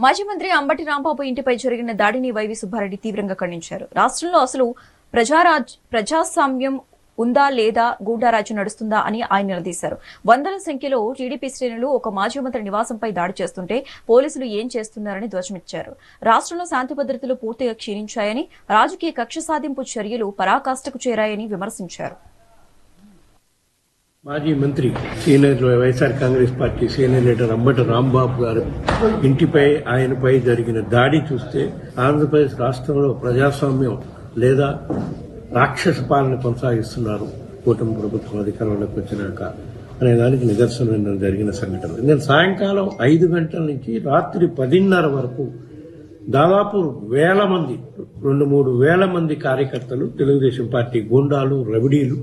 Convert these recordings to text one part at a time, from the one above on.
మాజీ మంత్రి అంబటి రాంబాబు ఇంటిపై జరిగిన దాడిని వైవి సుబ్బారెడ్డి తీవ్రంగా ఖండించారు. రాష్ట్రంలో అసలు ప్రజాస్వామ్యం ఉందా లేదా, గూండారాజ్యం నడుస్తుందా అని ఆయన నిలదీశారు. వందల సంఖ్యలో టీడీపీ శ్రేణులు ఒక మాజీ మంత్రి నివాసంపై దాడి చేస్తుంటే పోలీసులు ఏం చేస్తున్నారని ధ్వజమిచ్చారు. రాష్ట్రంలో శాంతి భద్రతలు పూర్తిగా క్షీణించాయని, రాజకీయ కక్ష సాధింపు చర్యలు పరాకాష్ఠకు చేరాయని విమర్శించారు. మాజీ మంత్రి senior YSR Congress party senior leader Ambati Rambabu గారు ఇంటిపై ఆయనపై జరిగిన దాడి చూస్తే ఆంధ్రప్రదేశ్ రాష్ట్రంలో ప్రజాస్వామ్యం లేదా రాక్షస పాలన కొనసాగిస్తున్నారు కూటమి ప్రభుత్వం అధికారంలోకి వచ్చినాక అనే దానికి నిదర్శనమైన జరిగిన సంఘటన. నేను సాయంకాలం 5 గంటల నుంచి రాత్రి 10:30 వరకు దాదాపు 2-3 వేల మంది కార్యకర్తలు, తెలుగుదేశం పార్టీ గూండాలు, రవిడీలు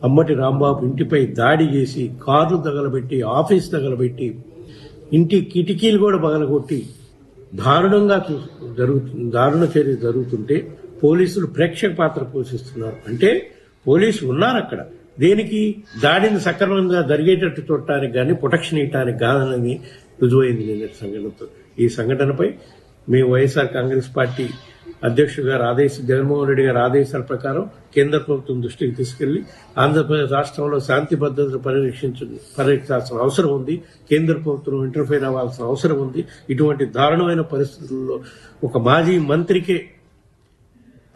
అంబటి రాంబాబు ఇంటిపై దాడి చేసి కార్లు తగలబెట్టి, ఆఫీస్ తగలబెట్టి, ఇంటి కిటికీలు కూడా పగలగొట్టి దారుణ చర్య జరుగుతుంటే పోలీసులు ప్రేక్షక పాత్ర పోషిస్తున్నారు. అంటే పోలీసులు ఉన్నారు అక్కడ. దేనికి? దాడిని సక్రమంగా జరిగేటట్టు చూడటానికి కానీ ప్రొటెక్షన్ ఇవ్వడానికి కాదన్నది రుజువైంది నిన్నటి సంఘటనతో. ఈ సంఘటనపై మేము వైఎస్ఆర్ కాంగ్రెస్ పార్టీ అధ్యక్షుడు గారు జగన్మోహన్ రెడ్డి గారి ఆదేశాల ప్రకారం కేంద్ర ప్రభుత్వం దృష్టికి తీసుకెళ్లి ఆంధ్రప్రదేశ్ రాష్ట్రంలో శాంతి భద్రతలు పరిరక్షించాల్సిన అవసరం ఉంది. కేంద్ర ప్రభుత్వం ఇంటర్ఫైర్ అవ్వాల్సిన అవసరం ఉంది. ఇటువంటి దారుణమైన పరిస్థితుల్లో ఒక మాజీ మంత్రికే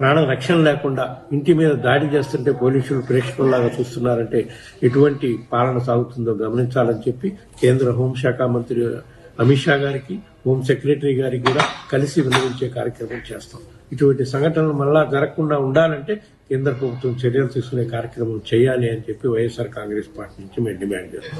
ప్రాణ రక్షణ లేకుండా ఇంటి మీద దాడి చేస్తుంటే పోలీసులు ప్రేక్షకుల్లాగా చూస్తున్నారంటే ఎటువంటి పాలన సాగుతుందో గమనించాలని చెప్పి కేంద్ర హోంశాఖ మంత్రి అమిత్ షా గారికి, హోం సెక్రటరీ గారికి కూడా కలిసి విన్నవించే కార్యక్రమం చేస్తాం. ఇటువంటి సంఘటనలు మళ్ళా జరగకుండా ఉండాలంటే కేంద్ర ప్రభుత్వం చర్యలు తీసుకునే కార్యక్రమం చేయాలి అని చెప్పి వైఎస్ఆర్ కాంగ్రెస్ పార్టీ నుంచి మేము డిమాండ్ చేస్తాం.